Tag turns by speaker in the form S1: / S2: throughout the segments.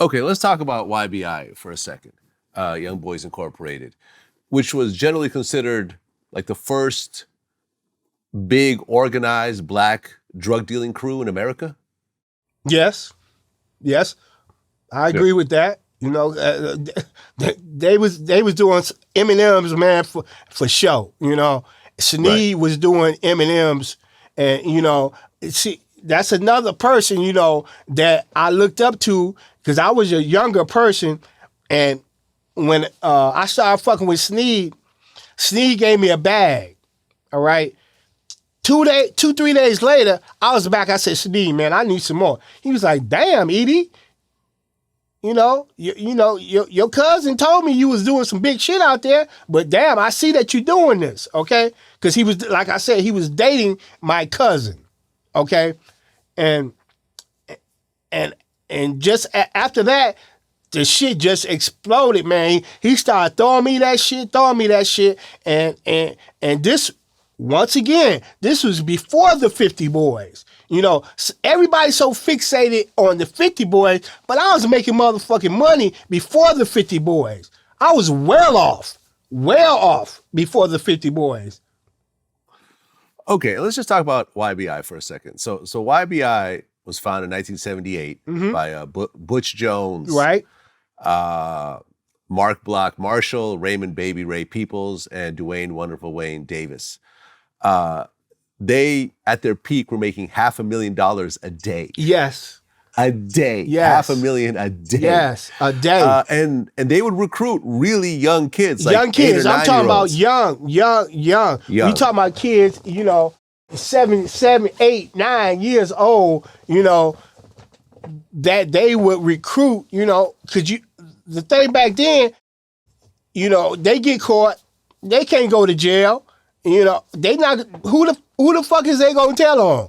S1: Okay, let's talk about YBI for a second, Young Boys Incorporated, which was generally considered like the first big organized black drug dealing crew in America.
S2: Yes, I agree with that. You know, they was doing M&Ms, man, for show. You know, Sneed was doing M&Ms, and you know, see, that's another person, you know, that I looked up to because I was a younger person, and when I started fucking with Sneed, Sneed gave me a bag. All right. 3 days later, I was back. I said, Sneed, man, I need some more. He was like, damn, Edie. You know, your cousin told me you was doing some big shit out there, but damn, I see that you're doing this, okay? Because he was, like I said, he was dating my cousin, okay? And just after that, the shit just exploded, man. He started throwing me that shit, and this, once again, this was before the 50 Boys. You know, everybody's so fixated on the 50 Boys, but I was making motherfucking money before the 50 Boys. I was well off before the 50 Boys.
S1: Okay, let's just talk about YBI for a second. So YBI was founded in 1978 by Butch Jones,
S2: right?
S1: Mark Block Marshall, Raymond Baby Ray Peoples, and Dwayne Wonderful Wayne Davis. They, at their peak, were making $500,000 a day.
S2: Yes.
S1: A day.
S2: Yes.
S1: $500,000 a day.
S2: Yes, a day.
S1: And they would recruit really young kids. Like
S2: young kids. I'm talking about young. We talking about kids, you know, 7, 8, 9 years old, you know, that they would recruit, you know, because the thing back then, you know, they get caught, they can't go to jail. You know, they not, who the fuck is they gonna tell on?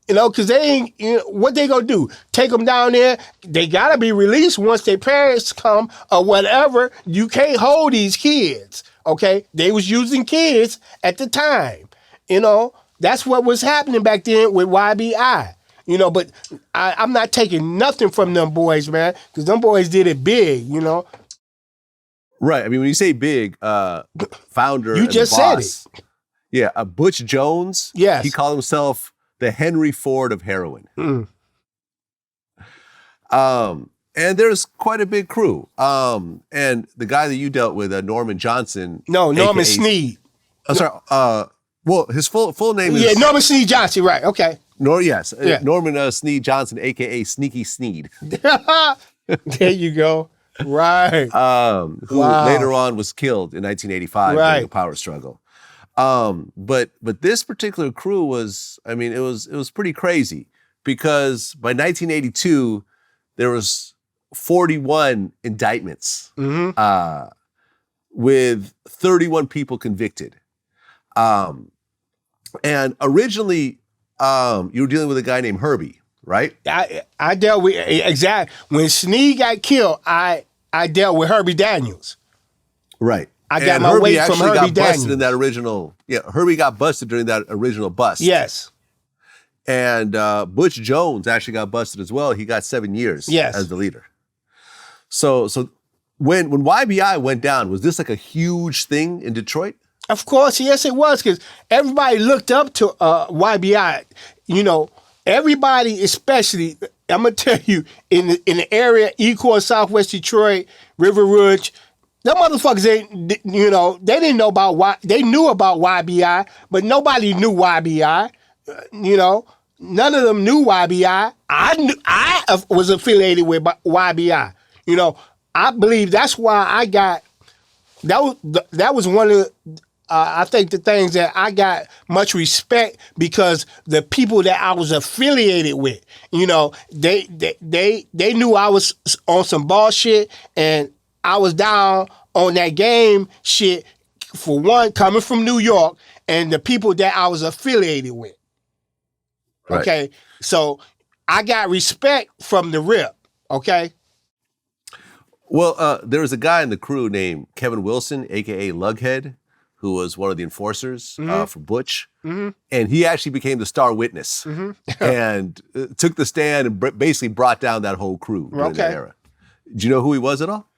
S2: You know, because they ain't, you know, what they gonna do? Take them down there? They gotta be released once their parents come or whatever. You can't hold these kids, okay? They was using kids at the time. You know, that's what was happening back then with YBI. You know, but I'm not taking nothing from them boys, man, because them boys did it big, you know?
S1: Right. I mean, when you say big, founder,
S2: you just said it.
S1: Yeah, Butch Jones.
S2: Yes.
S1: He called himself the Henry Ford of heroin. And there's quite a big crew. And the guy that you dealt with, Norman Johnson.
S2: No, Norman Sneed.
S1: I'm sorry. Well, his full name is...
S2: Yeah, Norman Sneed Johnson, right, okay.
S1: Yeah. Norman Sneed Johnson, a.k.a. Sneaky Sneed.
S2: There you go. Right.
S1: Who later on was killed in 1985 during the power struggle. But this particular crew was, I mean, it was pretty crazy because by 1982, there was 41 indictments, with 31 people convicted. And originally, you were dealing with a guy named Herbie, right?
S2: I dealt with, exactly. When Sneed got killed, I dealt with Herbie Daniels.
S1: Right.
S2: I got my weight from Herbie
S1: got
S2: Daniels.
S1: Busted in that original. Yeah, Herbie got busted during that original bust.
S2: Yes.
S1: And Butch Jones actually got busted as well. He got 7 years as the leader. So when YBI went down, was this like a huge thing in Detroit?
S2: Of course, yes, it was, because everybody looked up to YBI. You know, everybody, especially, I'm gonna tell you, in the area, Ecorse, Southwest Detroit, River Rouge, them motherfuckers ain't, you know, they didn't know about they knew about YBI, but nobody knew YBI. You know, none of them knew YBI. I was affiliated with YBI. You know, I believe that's why I got, that was one of I think the things that I got much respect, because the people that I was affiliated with, you know, they knew I was on some bullshit, and I was down on that game shit, for one, coming from New York, and the people that I was affiliated with.
S1: Right.
S2: Okay, so I got respect from the rip, okay?
S1: Well, there was a guy in the crew named Kevin Wilson, a.k.a. Lughead, who was one of the enforcers for Butch. And he actually became the star witness and took the stand and basically brought down that whole crew during that era. Do you know who he was at all?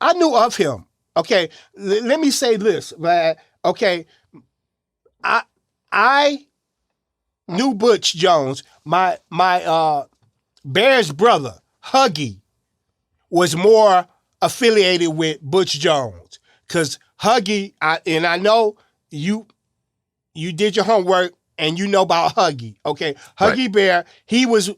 S2: I knew of him. Okay, let me say this, man. Okay, I knew Butch Jones. My Bear's brother, Huggy, was more affiliated with Butch Jones. Because Huggy, I know you did your homework and you know about Huggy. Okay, Huggy right. Bear, he was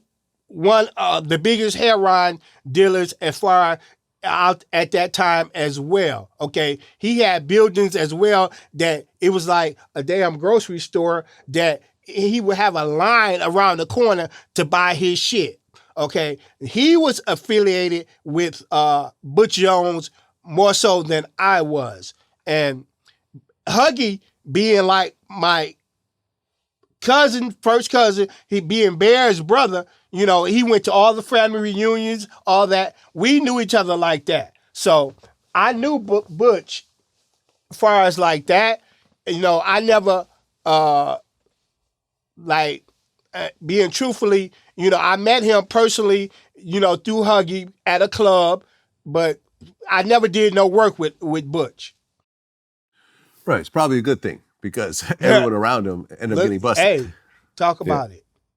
S2: one of the biggest heroin dealers as far out at that time as well. Okay, he had buildings as well that it was like a damn grocery store that he would have a line around the corner to buy his shit. Okay, he was affiliated with Butch Jones more so than I was, and Huggy being like my cousin, first cousin, he being Bear's brother, you know, he went to all the family reunions, all that. We knew each other like that. So I knew Butch as far as like that. You know, I never, being truthfully, you know, I met him personally, you know, through Huggy at a club, but I never did no work with Butch.
S1: Right. It's probably a good thing because everyone around him ended up getting busted.
S2: Hey, talk about it.